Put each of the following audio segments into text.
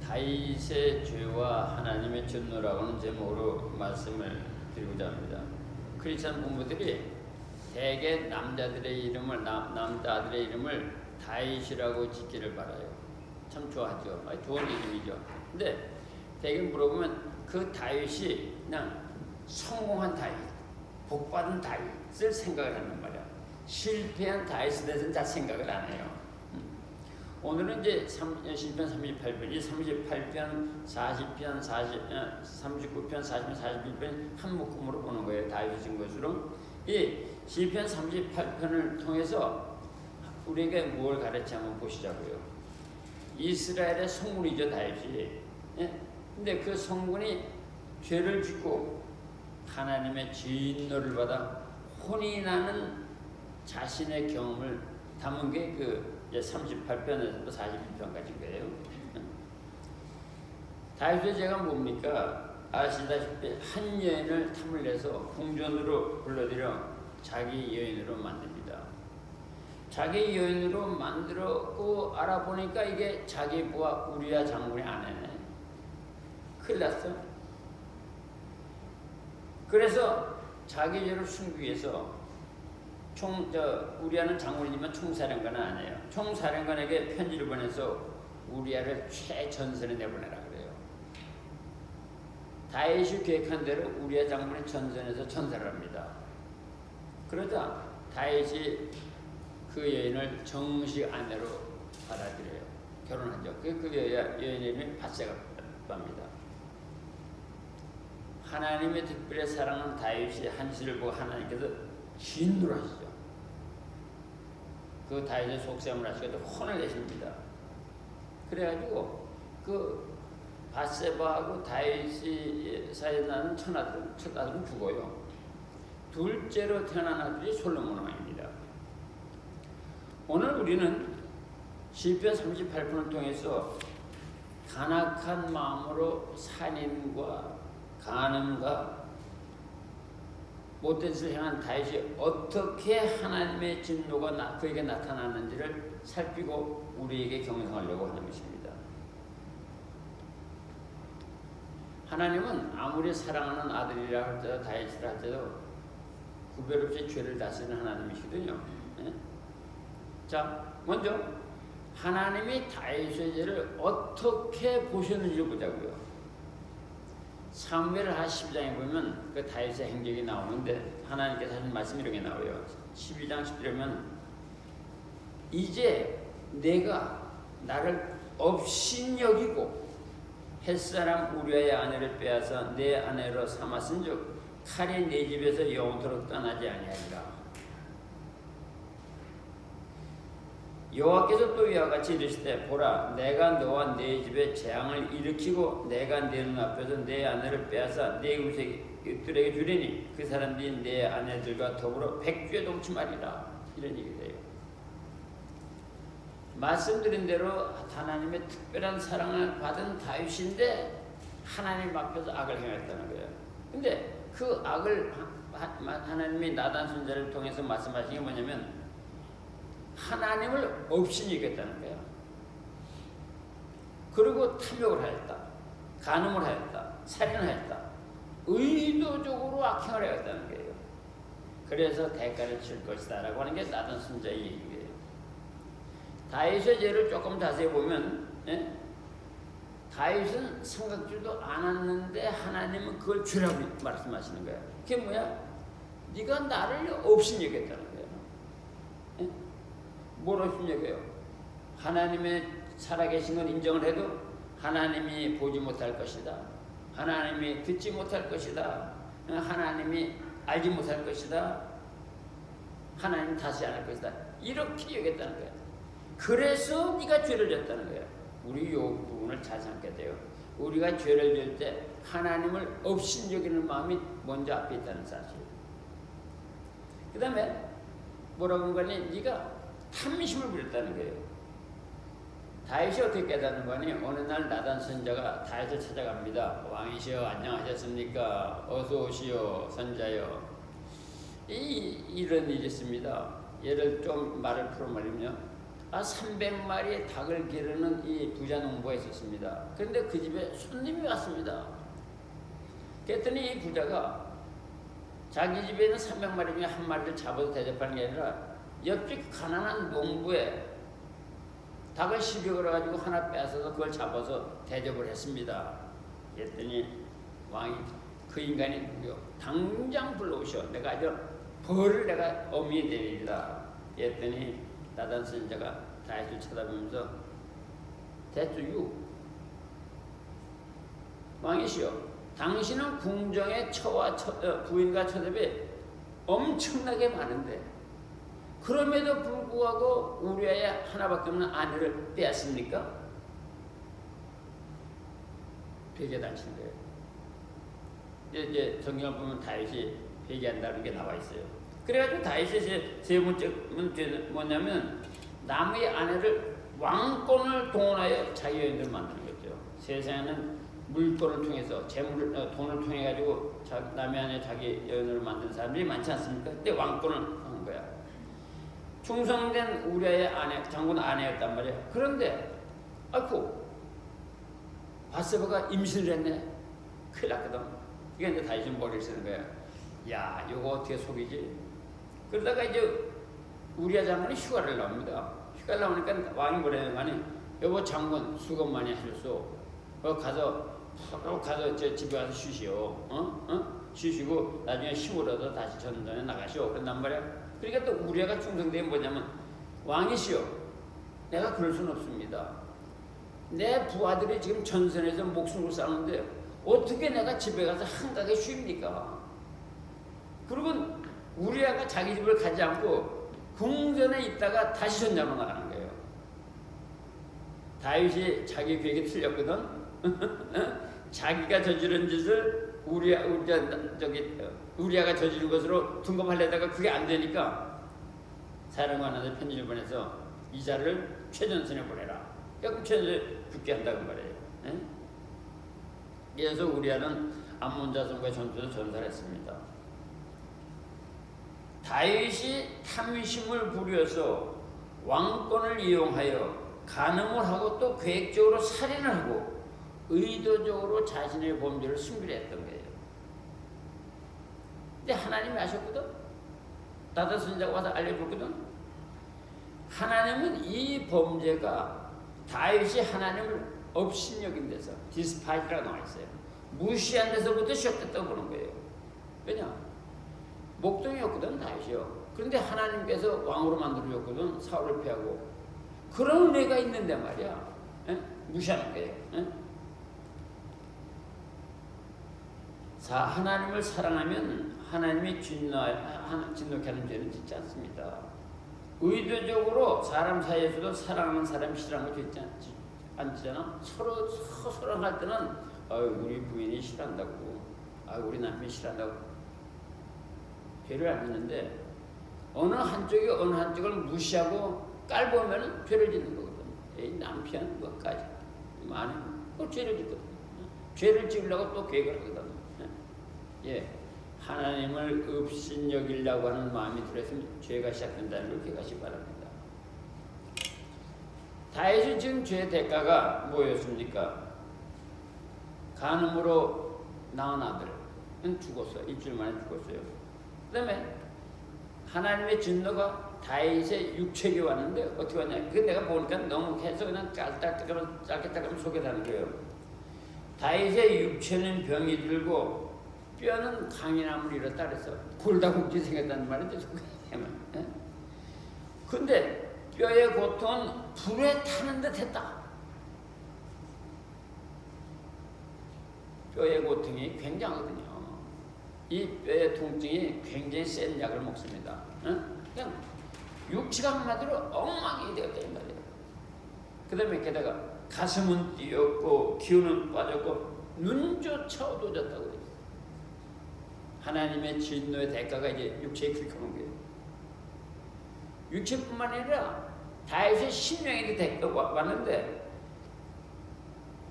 다윗의 죄와 하나님의 진노라고 하는 제목으로 말씀을 드리고자 합니다. 크리스천 부모들이 대개 남자들의 이름을 다윗이라고 짓기를 바라요. 참 좋아하죠. 좋은 이름이죠. 근데 대개 물어보면 그 다윗이 그냥 성공한 다윗, 복받은 다윗을 생각을 하는 말이야. 실패한 다윗에 대해서는 잘 생각을 안 해요. 오늘은 이제 시편 38편, 이 38편, 40편, 39편, 40편, 41편 한 묶음으로 보는 거예요. 다윗이 쓴 것으로. 이 시편 38편을 통해서 우리에게 뭘 가르치 한번 보시자고요. 이스라엘의 성군이죠, 다윗이. 예? 근데 그 성군이 죄를 짓고 하나님의 진노를 받아 혼이 나는 자신의 경험을 담은 게 그 38편에서 41편까지인 거예요. 다윗의 죄가 뭡니까? 아시다시피 한 여인을 탐을 내서 궁전으로 불러들여 자기 여인으로 만듭니다. 자기 여인으로 만들었고 알아보니까 이게 자기 부하 우리야 장군의 아내네. 큰일 났어. 그래서 자기 죄를 숨기기 위해서 우리아는 장군이지만 총사령관은 아니에요. 총사령관에게 편지를 보내서 우리아를 최전선에 내보내라 그래요. 다윗이 계획한 대로 우리아 장군이 전선에서 전사를 합니다. 그러자 다윗이 그 여인을 정식 아내로 받아들여요. 결혼하죠. 그 여인의 이름이 밧세바입니다. 하나님의 특별히 사랑하는 다윗이 한시를 보고 하나님께서 진노를 하시죠. 그 다윗의 속셈을 하시고 혼을 내십니다. 그래가지고 그 밧세바하고 다윗이 사이에 나는 첫 아들은 죽어요. 둘째로 태어난 아들이 솔로몬 왕입니다. 오늘 우리는 시편 38편을 통해서 간악한 마음으로 산인과 간음과 못된 짓을 행한 다윗이 어떻게 하나님의 진노가 그에게 나타났는지를 살피고 우리에게 경성하려고 하는 것입니다. 하나님은 아무리 사랑하는 아들이라 할지라도 다윗이라 할지라도 구별 없이 죄를 다스리는 하나님이시거든요. 네? 자, 먼저 하나님이 다윗의 죄를 어떻게 보셨는지를 보자고요. 사무엘하 12장에 보면 그 다윗의 행적이 나오는데 하나님께서 하신 말씀이 이렇게 나와요. 12장 10절이면 이제 내가 나를 업신여기고 햇사람 우리아의 아내를 빼앗아 내 아내로 삼았은즉 칼이 내 집에서 영원토록 떠나지 아니하리라. 여호와께서 또 이와 같이 이르시되 보라 내가 너와 내 집에 재앙을 일으키고 내가 내 눈앞에서 내 아내를 빼앗아 내 이웃들에게 주리니 그 사람들이 내 아내들과 더불어 백주에 동침하리라. 이런 얘기가 돼요. 말씀드린 대로 하나님의 특별한 사랑을 받은 다윗인데 하나님 앞에서 악을 행했다는 거예요. 근데 그 악을 하나님이 나단 선지자를 통해서 말씀하신 게 뭐냐면 하나님을 업신여겼다는 거예요. 그리고 탐욕을 하였다. 간음을 하였다. 살인을 하였다. 의도적으로 악행을 하였다는 거예요. 그래서 대가를 칠 것이다 라고 하는 게 나단 선지자의 얘기예요. 다윗의 죄를 조금 자세히 보면 다윗은 생각지도 않았는데 하나님은 그걸 죄라고 말씀하시는 거예요. 그게 뭐야? 네가 나를 업신여겼다는 거예요. 뭘 업신여겨요? 하나님의 살아계신 건 인정을 해도 하나님이 보지 못할 것이다. 하나님이 듣지 못할 것이다. 하나님이 알지 못할 것이다. 하나님 다시 안 할 것이다. 이렇게 여겼다는 거예요. 그래서 네가 죄를 졌다는 거예요. 우리 이 부분을 잘 생각해야 돼요. 우리가 죄를 질 때 하나님을 업신여기는 마음이 먼저 앞에 있다는 사실. 그 다음에 뭐라고 하는 거니? 네가 탐심을 부렸다는 거예요. 다윗이 어떻게 깨닫는 거니? 어느 날 나단 선지자가 다윗을 찾아갑니다. 왕이시여 안녕하셨습니까? 어서 오시오 선지자여. 이런 일이 있습니다. 얘를 좀 말을 풀어버리면 300마리의 닭을 기르는 이 부자 농부가 있었습니다. 그런데 그 집에 손님이 왔습니다. 그랬더니 이 부자가 자기 집에 있는 300마리 중에 한 마리를 잡아서 대접하는 게 아니라 옆집 가난한 농부의 닭을 시비 걸어가지고 하나 뺏어서 그걸 잡아서 대접을 했습니다. 그랬더니 왕이 그 인간이 누구요? 당장 불러오셔. 내가 아주 벌을 내가 엄히 내리리라. 그랬더니 나단 선지자가 다윗을 쳐다보면서 대주유 왕이시여, 당신은 궁정의 처와 부인과 처접이 엄청나게 많은데 그럼에도 불구하고 우리아의 하나밖에 없는 아내를 빼앗습니까? 회개단신 거예요. 이제 성경을 보면 다윗이 회개한다는 게 나와 있어요. 그래가지고 다윗의 세 번째 문제는 뭐냐면 남의 아내를 왕권을 동원하여 자기 여인들을 만드는 거죠. 세상에는 물건을 통해서 돈을 통해 가지고 남의 아내 자기 여인을 만드는 사람들이 많지 않습니까? 근데 왕권을 하는 거야. 충성된 우리아의 아내, 장군 아내였단 말이야. 그런데 아이고 바세바가 임신을 했네. 큰일 났거든. 이게 이제 다윗이 머리를 쓰는 거야. 야, 이거 어떻게 속이지? 그러다가 이제 우리아 장군이 휴가를 나옵니다. 휴가를 나오니까 왕이 뭐라는 거니? 여보 장군 수고 많이 하셨소. 가서 집에 가서 쉬시오. 쉬시고 나중에 힘을 얻어 다시 전전에 나가시오. 그런단 말이야. 그러니까 또 우리아가 충성되면 뭐냐면 왕이시여, 내가 그럴 수는 없습니다. 내 부하들이 지금 전선에서 목숨을 싸우는데 어떻게 내가 집에 가서 한가하게 쉽니까? 그리고 우리아가 자기 집을 가지 않고 궁전에 있다가 다시 전장으로 나가는 거예요. 다윗이 자기 계획이 틀렸거든. 자기가 저지른 짓을 우리아가 저지른 것으로 둔갑하려다가 그게 안 되니까 사령관한테 편지를 보내서 이자를 최전선에 보내라. 그럼 최전선에 죽게 한다고 말해요. 그래서 우리아는 암몬 자손과의 전투에서 전사를 했습니다. 다윗이 탐심을 부려서 왕권을 이용하여 간음을 하고 또 계획적으로 살인을 하고 의도적으로 자신의 범죄를 숨기려 했던 거예요. 근데 하나님이 아셨거든. 나단 선지자가 와서 알려줬거든. 하나님은 이 범죄가 다윗이 하나님을 업신여긴 데서 디스파이라고 나와 있어요. 무시한 데서부터 시작됐다고 보는 거예요. 왜냐? 목동이었거든 다윗이요. 그런데 하나님께서 왕으로 만들어줬거든. 사울을 피하고. 그런 은혜가 있는데 말이야. 무시하는 거예요. 하나님을 사랑하면 하나님이 진노케 하는 죄는 짓지 않습니다. 의도적으로 사람 사이에서도 사랑하는 사람이 싫어하는 거 짓지 않잖아. 서로 할 때는 우리 부인이 싫어한다고, 우리 남편이 싫어한다고 죄를 안 짓는데 어느 한쪽을 무시하고 깔보면 죄를 짓는 거거든. 에이, 남편 뭐까지 많이 또 죄를 짓거든. 죄를 지으려고 또 계획을 하거든. 예, 하나님을 업신여기려고 하는 마음이 들었으면 죄가 시작된다는 걸 기억하시기 바랍니다. 다윗이 지금 죄의 대가가 뭐였습니까? 간음으로 낳은 아들은 죽었어요. 일주일 만에 죽었어요. 그 다음에 하나님의 진노가 다윗의 육체에 왔는데 어떻게 왔냐? 그 내가 보니까 너무 해서 그냥 짧게 소개하는 거예요. 다윗의 육체는 병이 들고 뼈는 강인함을 잃었다 그래서 골다공증이 생겼다는 말이죠. 근데 뼈의 고통은 불에 타는 듯 했다. 뼈의 고통이 굉장하거든요. 이 뼈의 통증이 굉장히 센 약을 먹습니다. 그냥 육체가 한마디로 엉망이 되었다 이 말이에요. 그 다음에 게다가 가슴은 뛰었고 기운은 빠졌고 눈조차 어두워졌다고 그래요. 하나님의 진노의 대가가 이제 육체에 그렇게 오는 거예요. 육체뿐만 아니라 다윗의 심령에도 대가가 왔는데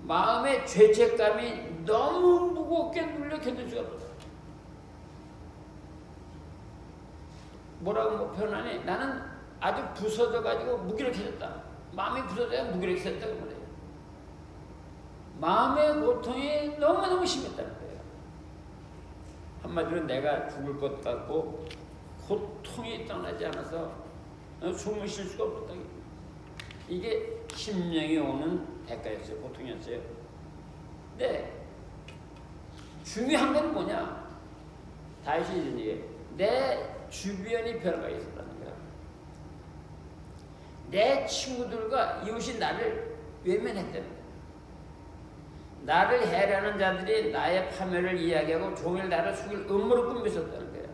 마음의 죄책감이 너무 무겁게 눌려 견딜 수가 없어요. 뭐라고 표현하니? 나는 아주 부서져가지고 무기력해졌다. 마음이 부서져야 무기력해졌다고 말해요. 마음의 고통이 너무너무 심했다는 거예요. 한마디로 내가 죽을 것 같고 고통이 떠나지 않아서 숨을 쉴 수가 없었다. 이게 심령이 오는 대가였어요. 고통이었어요. 근데 중요한 건 뭐냐? 다시 이런 얘기예요. 내 주변이 변화가 있었다는 거야. 내 친구들과 이웃이 나를 외면했다는 거야. 나를 해하는 자들이 나의 파멸을 이야기하고 종일 나를 죽일 음모를 꾸미고 있었다는 거야.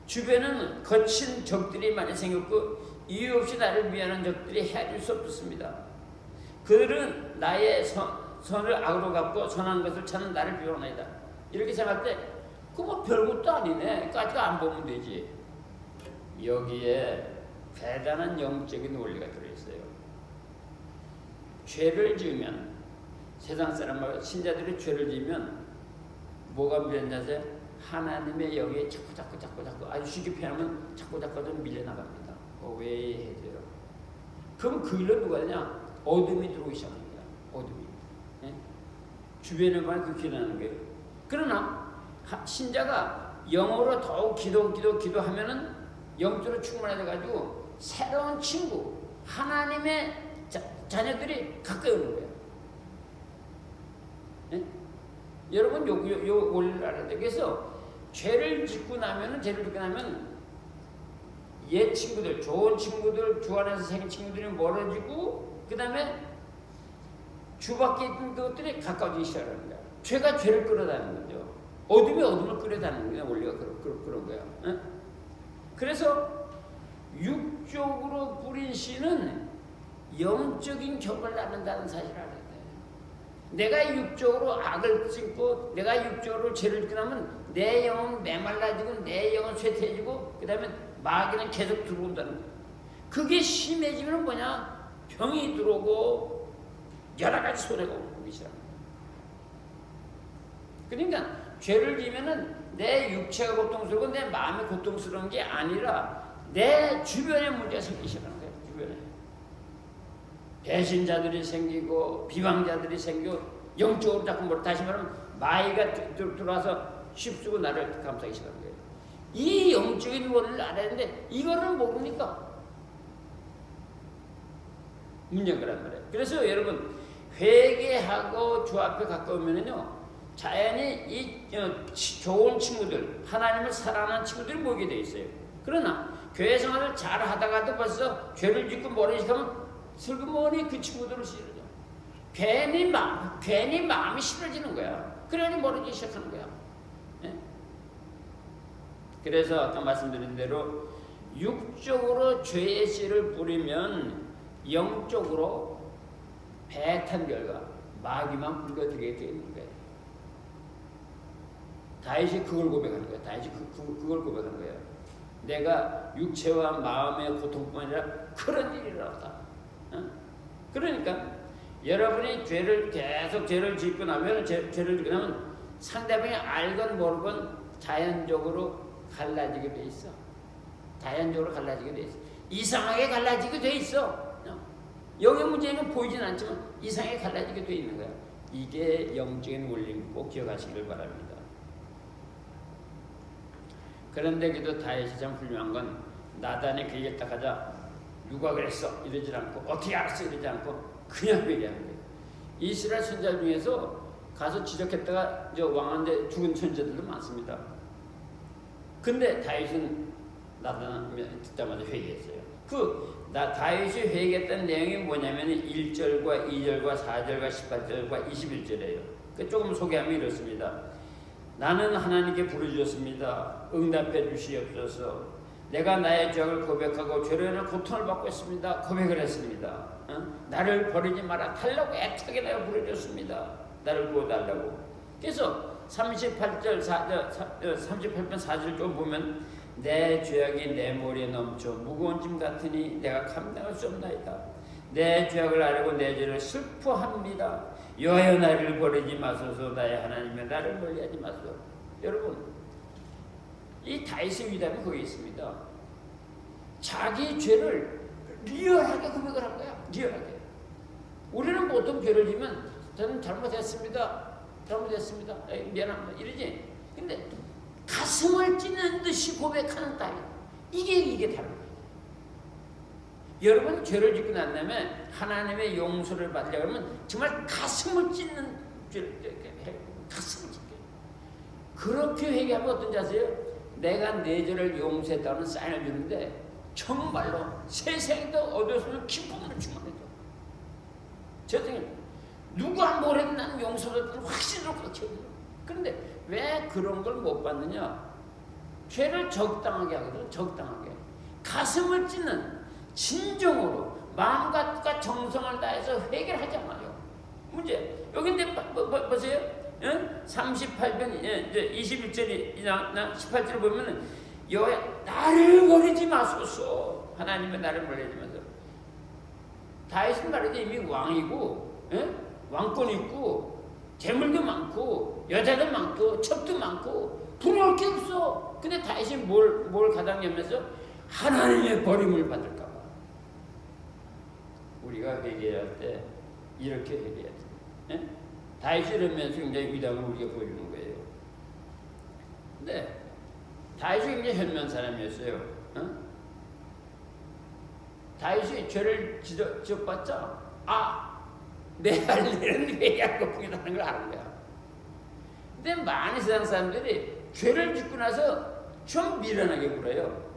주변에는 거친 적들이 많이 생겼고 이유 없이 나를 미워하는 적들이 헤아릴 수 없었습니다. 그들은 나의 선을 악으로 갚고 선한 것을 찾는 나를 비워나이다. 이렇게 생각할 때 그 뭐 별것도 아니네. 까지가 안 보면 되지. 여기에 대단한 영적인 원리가 들어있어요. 죄를 지으면 세상 사람과 신자들이 죄를 지으면 뭐가 밀려나세요? 하나님의 영이 자꾸 아주 쉽게 표현하면 자꾸 좀 밀려나갑니다. 외해져요. 그럼 그 일로 누가 하냐? 어둠이 들어오기 시작합니다. 어둠이. 예? 주변에 말 그렇게 나는 거예요. 그러나 신자가 영어로 더욱 기도하면은 영적으로 충만해져가지고 새로운 친구, 하나님의 자녀들이 가까이 오는 거예요. 예? 여러분 요 원리를 알아야 돼. 그래서 죄를 짓고 나면 옛 친구들, 좋은 친구들, 주 안에서 생긴 친구들이 멀어지고 그 다음에 주 밖에 있는 것들이 가까워지기 시작하는 거야. 죄가 죄를 끌어다니는 거죠. 어둠이 어둠을 끌어다니는 거야. 원리가 그런 거야. 에? 그래서 육적으로 뿌린 씨는 영적인 격을 낳는다는 사실을 알아야 돼. 내가 육적으로 악을 짓고 내가 육적으로 죄를 짓고 나면 내 영은 메말라지고 내 영은 쇠퇴해지고 그 다음에 마귀는 계속 들어온다는 거예요. 그게 심해지면 뭐냐? 병이 들어오고 여러 가지 손해가 오기 시작합니다. 그러니까 죄를 지면은 내 육체가 고통스럽고 내 마음이 고통스러운 게 아니라 내 주변에 문제가 생기기 시작하는 거예요. 주변에 배신자들이 생기고 비방자들이 생기고 영적으로 자꾸 뭐 다시 말하면 마귀가 들어와서 쉽쓰고 나를 감싸기 시작하는 거예요. 이 영적인 원리를 알아야 되는데 이거를 모르니까 문제가 그란 말이에요. 그래서 여러분 회개하고 주 앞에 가까우면은요 자연히 이 좋은 친구들, 하나님을 사랑하는 친구들이 모이게 돼 있어요. 그러나 교회 생활을 잘 하다가도 벌써 죄를 짓고 모르기 시작하면 슬그머니 그 친구들을 싫어져. 괜히 마음이 싫어지는 거야. 그러니 모르기 시작하는 거야. 예? 그래서 아까 말씀드린 대로 육적으로 죄의 씨를 뿌리면 영적으로 배탄 결과 마귀만 불거지게 되어 있는 거예요. 다윗이 그걸 고백하는 거예요. 다윗이 그걸 고백하는 거예요. 내가 육체와 마음의 고통뿐만 아니라 그런 일이 일어났다. 어? 그러니까 여러분이 계속 죄를 짓고 나면 죄를 짓고 나면 상대방이 알건 모르건 자연적으로 갈라지게 돼 있어. 자연적으로 갈라지게 돼 있어. 이상하게 갈라지게 돼 있어. 영의 문제는 보이진 않지만 이상하게 갈라지게 돼 있는 거야. 이게 영적인 원리를 꼭 기억하시길 바랍니다. 그런데 그래도 다윗이 참 훌륭한 건 나단이 그 얘기를 딱 하자 누가 그랬어? 이러지 않고 어떻게 알았어? 이러지 않고 그냥 얘기하는 거예요. 이스라엘 선지자 중에서 가서 지적했다가 왕한테 죽은 선지자들도 많습니다. 근데 다윗은 나단 듣자마자 회개했어요. 다윗이 회개했던 내용이 뭐냐면 1절과 2절과 4절과 18절과 21절이에요. 조금 소개하면 이렇습니다. 나는 하나님께 부르짖었습니다. 응답해 주시옵소서. 내가 나의 죄악을 고백하고 죄로 인한 고통을 받고 있습니다. 고백을 했습니다. 나를 버리지 마라. 달라고 애타게 내가 부르짖었습니다. 나를 구워달라고. 그래서 38편 4절 좀 보면 내 죄악이 내 머리에 넘쳐 무거운 짐 같으니 내가 감당할 수 없나이다. 내 죄악을 아뢰고 내 죄를 슬퍼합니다. 여호와여 나를 버리지 마소서. 나의 하나님여 나를 멀리하지 마소서. 여러분 이 다윗의 위담이 거기 있습니다. 자기 죄를 리얼하게 고백을 한 거야. 리얼하게. 우리는 보통 죄를 지면 저는 잘못했습니다. 미안합니다. 이러지. 근데 가슴을 찢는 듯이 고백하는 딸이 이게 다른 거예요. 여러분 죄를 짓고 난 다음에 하나님의 용서를 받으려고 하면 정말 가슴을 찢는 죄를 해. 가슴을 찢게. 그렇게 회개하면 어떤지 아세요? 내가 내 죄를 용서했다는 사인을 주는데 정말로 세상에도 얻어서는 기쁨으로 충만해져. 저등에 누가 뭐래도 나는 용서받았다는 확신으로 그렇게 해요. 그런데 왜 그런 걸 못 받느냐? 죄를 적당하게 하거든. 적당하게. 가슴을 찢는 진정으로 마음과 정성을 다해서 회개를 하지 않아요. 문제. 여기 근데 보세요. 38편 21절이 18절을 보면은 여호와 나를 버리지 마소서. 하나님은 나를 버리지 마소서. 다윗은 말이지 이미 왕이고 왕권이 있고 재물도 많고 여자도 많고 첩도 많고 부러울 게 없어. 근데 다윗이 뭘 가당하면서 하나님의 버림을 받을까 봐. 우리가 회개할 때 이렇게 회개해야 돼. 다윗이 이러면서 굉장히 위담을 우리가 보여주는 거예요. 근데 다윗이 굉장히 현명한 사람이었어요. 다윗이 죄를 지적받자 내 할 일은 회개할 것뿐이라는 걸 아는 거야. 근데 많은 세상 사람들이 죄를 짓고 나서 좀 미련하게 굴어요.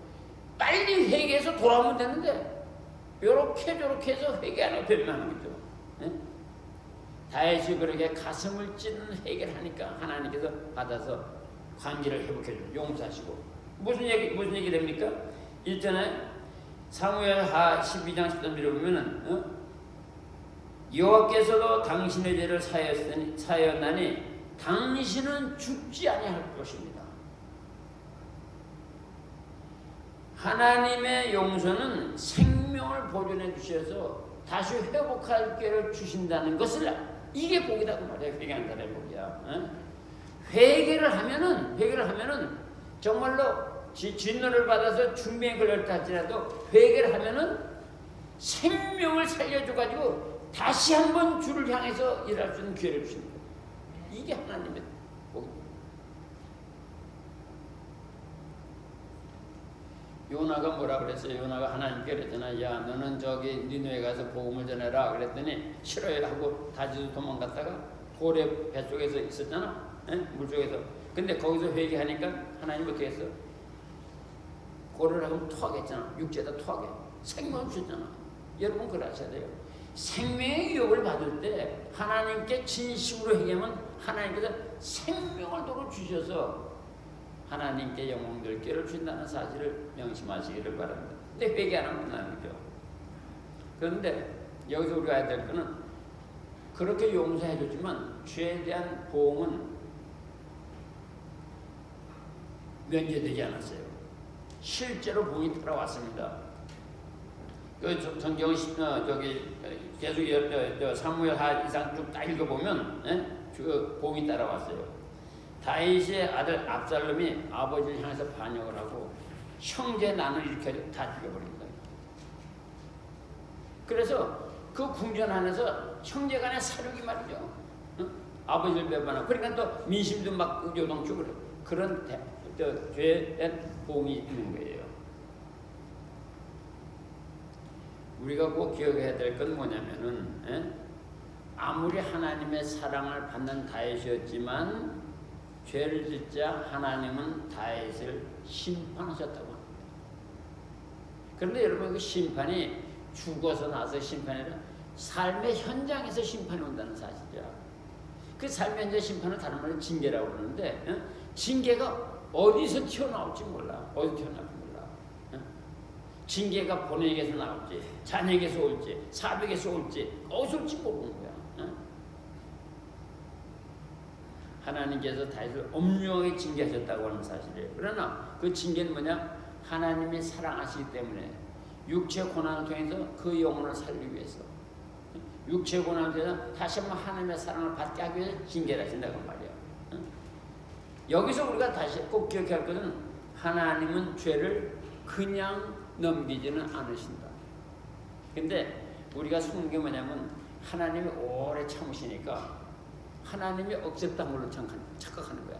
빨리 회개해서 돌아오면 되는데 요렇게 저렇게 해서 회개 안 하고 변명하는 거죠. 다윗이 그렇게 가슴을 찢는 회개를 하니까 하나님께서 받아서 관계를 회복해주고 용서하시고 무슨 얘기 됩니까? 있잖아요. 사무엘하 12장 13절에 보면은 여호와께서도 당신의 죄를 사하였나니 당신은 죽지 아니할 것입니다. 하나님의 용서는 생명을 보존해 주셔서 다시 회복할 기회를 주신다는 것을 이게 복이다 그 말이야. 회개하는 사람의 복이야. 회개를 하면은 정말로 진노를 받아서 중병에 걸렸다 할지라도 회개를 하면은 생명을 살려줘가지고 다시 한번 주를 향해서 일할 수 있는 기회를 주시는 거예요. 이게 하나님의 복입니다. 요나가 뭐라 그랬어요? 요나가 하나님께 그랬잖아. 야 너는 저기 니느웨 가서 복음을 전해라 그랬더니 싫어요 하고 다시도 도망갔다가 돌의 뱃속에서 있었잖아. 물속에서. 근데 거기서 회개하니까 하나님 어떻게 했어? 고를 하면 토하겠잖아. 육체에다 토하게. 생명을 주셨잖아. 여러분 그걸 아셔야 돼요. 생명의 유업을 받을 때 하나님께 진심으로 회개하면 하나님께서 생명을 도로 주셔서 하나님께 영광될 기회를 주신다는 사실을 명심하시기를 바랍니다. 근데 회개 안 하면 끝나는 거죠. 그런데 여기서 우리가 해야 될 거는 그렇게 용서해 줬지만 죄에 대한 보응은 면제되지 않았어요. 실제로 보응이 따라왔습니다. 그 성경 저기 계속 사무엘하 이상 쭉 다 읽어보면 그 보응이 따라왔어요. 다윗의 아들 압살롬이 아버지를 향해서 반역을 하고 형제 난을 일으켜 다 죽여버립니다. 그래서 그 궁전 안에서 형제간의 사륙이 말이죠. 아버지를 배반하고 그러니까 또 민심도 막 요동치고 그런 죄에 대한 보응이 있는 거예요. 우리가 꼭 기억해야 될 건 뭐냐면은 아무리 하나님의 사랑을 받는 다윗이었지만 죄를 짓자 하나님은 다윗을 심판하셨다고 합니다. 그런데 여러분 그 심판이 죽어서 나서 심판이 아니라 삶의 현장에서 심판이 온다는 사실이야. 그 삶의 현장 심판은 다른 말로 징계라고 그러는데 징계가 어디서 튀어나올지 몰라. 어디서 튀어나올지 몰라. 징계가 본인에게서 나올지 자녀에게서 올지 사백에서 올지 어디서 올지 모르는 거야. 하나님께서 다윗을 엄중하게 징계하셨다고 하는 사실이에요. 그러나 그 징계는 뭐냐? 하나님이 사랑하시기 때문에 육체 고난을 통해서 그 영혼을 살리기 위해서 육체 고난을 통해서 다시 한번 하나님의 사랑을 받게 하기 위해서 징계를 하신다고 말이야. 여기서 우리가 다시 꼭 기억해야 할 것은 하나님은 죄를 그냥 넘기지는 않으신다. 근데 우리가 숨은 게 뭐냐면 하나님이 오래 참으시니까 하나님이 억셉한 걸로 착각하는 거야.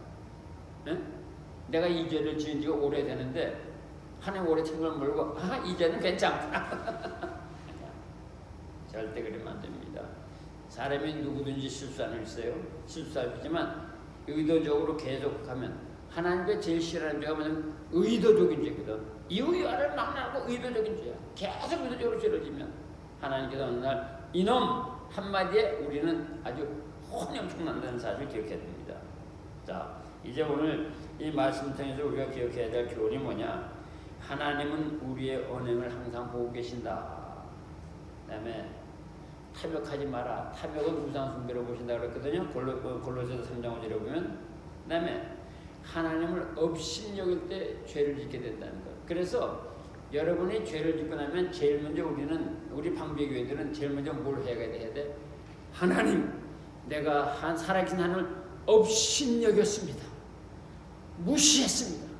응? 내가 이 죄를 지은 지가 오래되는데 하나님 오래 참을 몰고 이 죄는 괜찮다. 절대 그러면 안 됩니다. 사람이 누구든지 실수하는 수 있어요. 실수하지만 의도적으로 계속하면 하나님께 제일 싫어하는 죄가 뭐냐면 의도적인 죄거든. 이유야를 막나고 의도적인 죄야. 계속 의도적으로 죄를 지면 하나님께서 어느 날 이놈 한마디에 우리는 아주 혼이 엄청난다는 사실을 기억해야 됩니다. 자, 이제 오늘 이 말씀 통해서 우리가 기억해야 될 교훈이 뭐냐? 하나님은 우리의 언행을 항상 보고 계신다. 그 다음에 탐욕하지 마라. 탐욕은 우상숭배로 보신다 그랬거든요. 골로새서 3장 5절에 보면. 그 다음에 하나님을 업신여길 때 죄를 짓게 된다는 것. 그래서 여러분이 죄를 짓고 나면 제일 먼저 우리 방배교회들은 제일 먼저 뭘 해야 돼? 하나님, 내가 살아계신 하나님을 업신여겼습니다. 무시했습니다.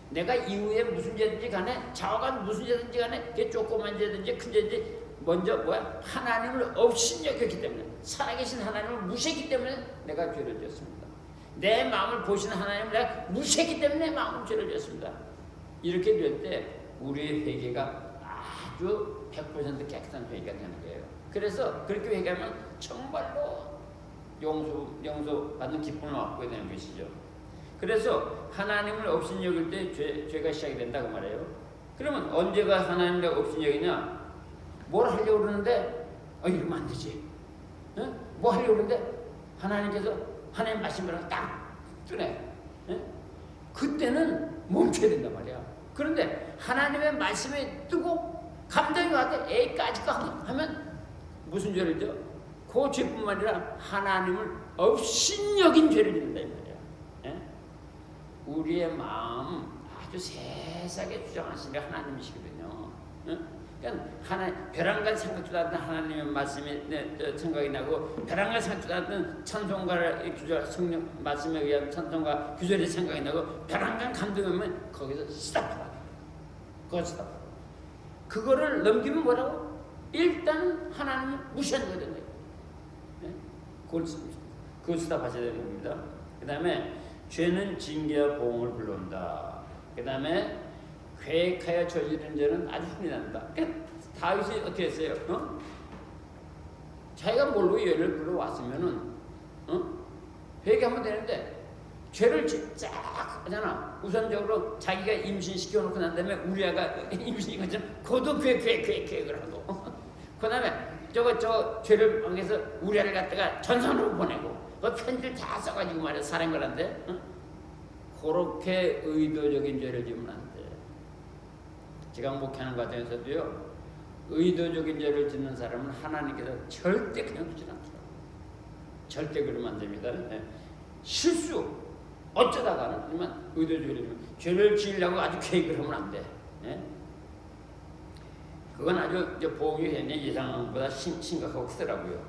내가 이후에 무슨 죄든지 간에 좌우간 무슨 죄든지 간에 그게 조그만 죄든지 큰 죄든지 먼저 하나님을 업신여겼기 때문에 살아계신 하나님을 무시했기 때문에 내가 죄를 지었습니다. 내 마음을 보시는 하나님을 내가 무시했기 때문에 마음을 죄를 지었습니다. 이렇게 될 때 우리의 회개가 아주 100% 깨끗한 회개가 되는 거예요. 그래서 그렇게 회개하면 정말로 용서받는 기쁨을 얻게 되는 것이죠. 그래서 하나님을 업신여길 때 죄가 시작이 된다고 말해요. 그러면 언제가 하나님을 업신여기냐? 뭘 하려고 그러는데 이러면 안 되지. 뭐 하려고 그러는데 하나님께서 하나님 말씀을 딱 뜨네. 그때는 멈춰야 된단 말이야. 그런데 하나님의 말씀이 뜨고 감정이 와도 애까지 하면 무슨 죄를 져? 그 죄뿐만 아니라 하나님을 업신여긴 죄를 짓는다 이 말이야. 우리의 마음 아주 세세하게 주장하신 게 하나님이시거든요. 그러니까 벼랑간 생각도 않던 하나님의 말씀이 생각이 나고 벼랑간 생각도 않던 찬송가를 규절 성령 말씀에 의한 찬송가 규절이 생각이 나고 벼랑간 감동이 오면 거기서 스탑하라. 그거 스탑하라. 그거를 넘기면 뭐라고? 일단 하나님을 무시하는 거거든요. 그걸 스탑하셔야 되는 겁니다. 그 다음에 죄는 징계와 보응을 불러온다. 그 다음에 계획하여 저지른 죄는 아주 흔히 난다. 그러니까 다윗이 어떻게 했어요? 자기가 뭘로 예를 불러왔으면은 회개하면 되는데 죄를 쫙 하잖아. 우선적으로 자기가 임신시켜놓고 난 다음에 우리아가 임신이거든. 그것도 계획을 하고 그 다음에 저 죄를 망해서 우리아를 갖다가 전선으로 보내고 그 편지를 다 써가지고 말이야 사랑을 그렇게 의도적인 죄를 지으면 안 돼. 제가 목회하는 과정에서도요, 의도적인 죄를 짓는 사람은 하나님께서 절대 그냥 두지 않더라고요. 절대 그러면 안 됩니다. 실수 어쩌다가는 그러면 의도적인 죄를 지으려고 아주 계획을 하면 안 돼. 그건 아주 보험이 굉장히 예상한 것보다 심각하고 크더라고요.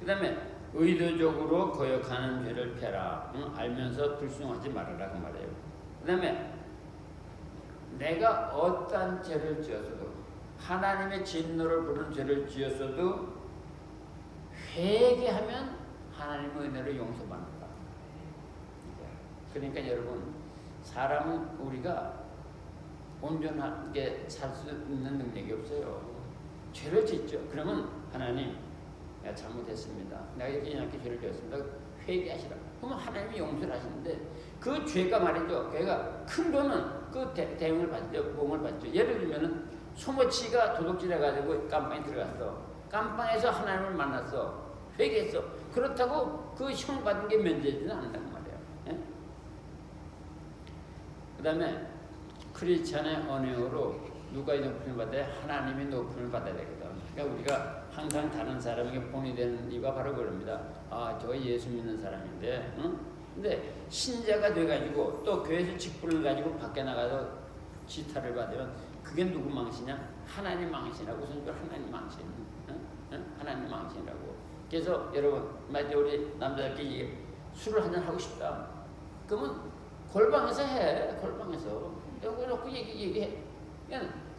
그 다음에 의도적으로 거역하는 죄를 펴라. 알면서 불순종하지 말아라 그 말이에요. 그 다음에 내가 어떠한 죄를 지었어도 하나님의 진노를 부르는 죄를 지었어도 회개하면 하나님의 은혜로 용서받는다. 그러니까 여러분, 사람은 우리가 온전하게 살 수 있는 능력이 없어요. 죄를 짓죠. 그러면 하나님, 내가 잘못했습니다. 내가 이렇게 죄를 지었습니다. 회개하시라. 그러면 하나님이 용서를 하시는데 그 죄가 말이죠. 걔가 큰 거는 그 대응을 받죠. 보응을 받죠. 예를 들면은 소모치가 도둑질 해가지고 깜빵에 들어갔어. 깜빵에서 하나님을 만났어. 회개했어. 그렇다고 그 형 받은 게 면제되지는 않는단 말이에요. 그 다음에 크리스찬의 언행으로 누가 높임을 받아야 하나님이 높임을 받아야 되거든. 그러니까 우리가 항상 다른 사람에게 본이 되는 이유가 바로 그럽니다. 저 예수 믿는 사람인데, 근데 신자가 돼가지고 또 교회에서 직분을 가지고 밖에 나가서 지탄을 받으면 그게 누구 망신이냐? 하나님 망신이라고. 우선 하나님 망신, 하나님 망신이라고. 그래서 여러분, 만약에 우리 남자들끼리 술을 한잔 하고 싶다. 그러면 골방에서 해. 골방에서 여기 놓고 얘기해.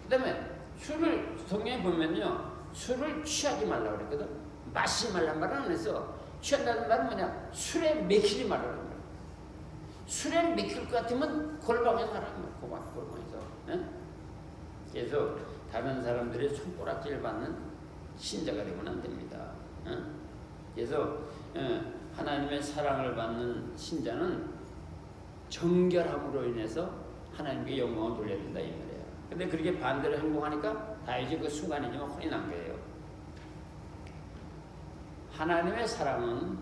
그다음에 술을 성경에 보면요, 술을 취하지 말라고 그랬거든. 마시지 말란 말은 안 했어. 취한다는 말은 뭐냐? 술에 맥히지 말라는 거야. 술에 맥힐 것 같으면 골방에서 하라는 거야. 골방에서. 예? 그래서 다른 사람들의 손가락질 받는 신자가 되면 안 됩니다. 예? 그래서 하나님의 사랑을 받는 신자는 정결함으로 인해서 하나님께 영광을 돌려야 된다 이 말이에요. 근데 그렇게 반대로 행동하니까 다윗이 그 순간이지만 혼이 난 거예요. 하나님의 사랑은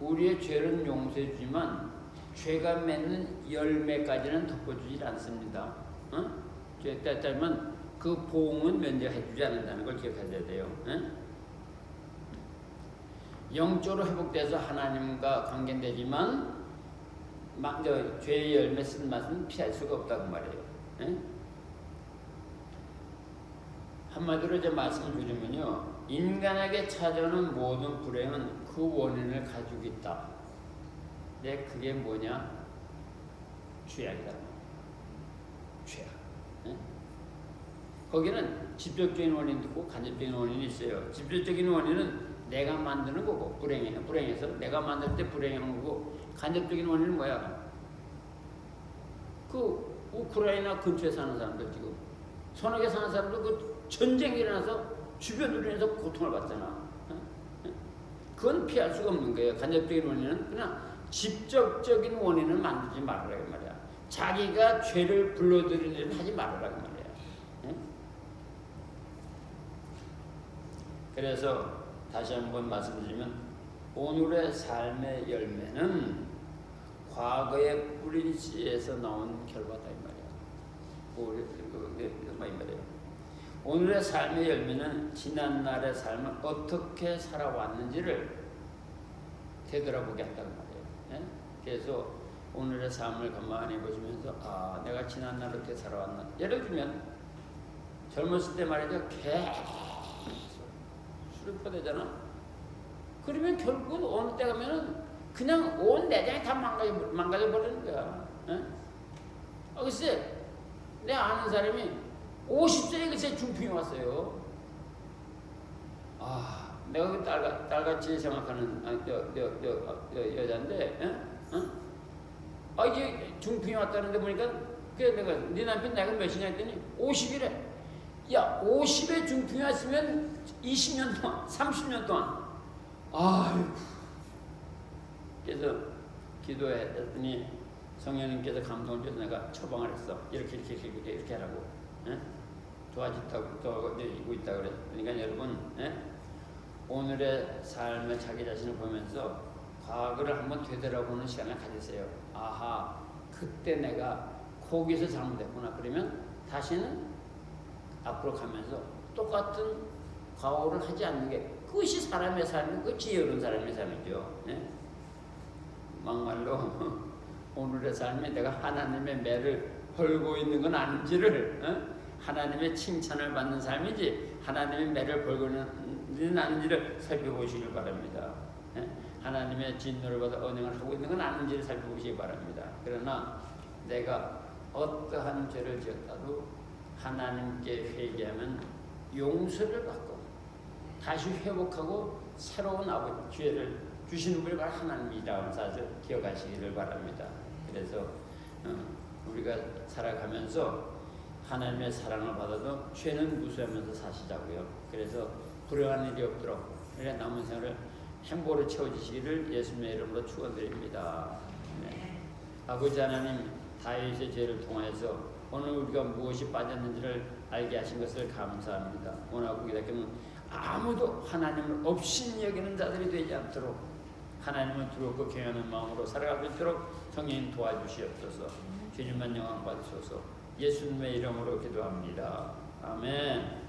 우리의 죄는 용서해 주지만 죄가 맺는 열매까지는 덮어주지 않습니다. 죄 때문에 그 보응은 면제해 주지 않는다는 걸 기억하셔야 돼요. 영적으로 회복돼서 하나님과 관계되지만 죄의 열매 쓴 맛은 피할 수가 없다고 말해요. 한마디로 이제 말씀을 드리면요, 인간에게 찾아오는 모든 불행은 그 원인을 가지고 있다. 근데 그게 뭐냐? 죄악이다. 죄악. 거기는 직접적인 원인도 있고 간접적인 원인이 있어요. 직접적인 원인은 내가 만드는 거고, 불행해서 내가 만들 때 불행한 거고, 간접적인 원인은 뭐야? 그 우크라이나 근처에 사는 사람들, 지금 서너개 사는 사람들 그 전쟁이 일어나서 주변으로 인해서 고통을 받잖아. 그건 피할 수가 없는 거예요. 간접적인 원인은. 그러나 직접적인 원인을 만들지 말으라고 말이야. 자기가 죄를 불러들이는 일을 하지 말으라고 말이야. 그래서 다시 한번 말씀드리면 오늘의 삶의 열매는 과거의 뿌린 씨에서 나온 결과다 이 말이야. 이 말이에요. 오늘의 삶의 열매는 지난날의 삶을 어떻게 살아왔는지를 되돌아보게 한다는 말이에요. 그래서 오늘의 삶을 가만히 보시면서 내가 지난날 어떻게 살아왔나. 예를 들면 젊었을 때 말이죠, 계속 술을 퍼대잖아. 그러면 결국은 어느 때 가면은 그냥 온 내장이 다 망가져 버리는 거야. 글쎄, 내 아는 사람이 50세에 글쎄 중풍이 왔어요. 내가 그 딸같이 생각하는 여자인데, 이게 중풍이 왔다는데 보니까, 내가, 네 남편 내가 몇이냐 했더니 50이래. 야, 50에 중풍이 왔으면 20년 동안, 30년 동안. 그래서 기도했더니 성령님께서 감동을 줘서 내가 처방을 했어. 이렇게 하라고. 좋아지고 있다 그래. 그러니까 여러분, 오늘의 삶의 자기 자신을 보면서 과거를 한번 되돌아보는 시간을 가지세요. 그때 내가 거기서 잘못했구나. 그러면 다시는 앞으로 가면서 똑같은 과오를 하지 않는 게 그것이 사람의 삶이고 그 지혜로운 사람의 삶이죠. 막말로 오늘의 삶에 내가 하나님의 매를 벌고 있는 건 아닌지를, 하나님의 칭찬을 받는 삶이지 하나님의 매를 벌고 있는 아닌지를 살펴보시길 바랍니다. 하나님의 진노를 받아 언행을 하고 있는 건 아닌지를 살펴보시기 바랍니다. 그러나 내가 어떠한 죄를 지었다도 하나님께 회개하면 용서를 받고 다시 회복하고 새로운 아버지 기회를 주시는 분이 바로 하나님이라는 사실 기억하시기를 바랍니다. 그래서 우리가 살아가면서 하나님의 사랑을 받아도 죄는 무수하면서 사시자고요. 그래서 불행한 일이 없도록 남은 생활을 행복으로 채워주시기를 예수님의 이름으로 축원드립니다. 아버지 하나님, 다윗의 죄를 통하여서 오늘 우리가 무엇이 빠졌는지를 알게 하신 것을 감사합니다. 원하고 기다리는 아무도 하나님을 없인 여기는 자들이 되지 않도록 하나님을 두렵고 경외하는 마음으로 살아갈 수 있도록 성령님 도와주시옵소서. 주님만 영광 받으소서. 예수님의 이름으로 기도합니다. 아멘.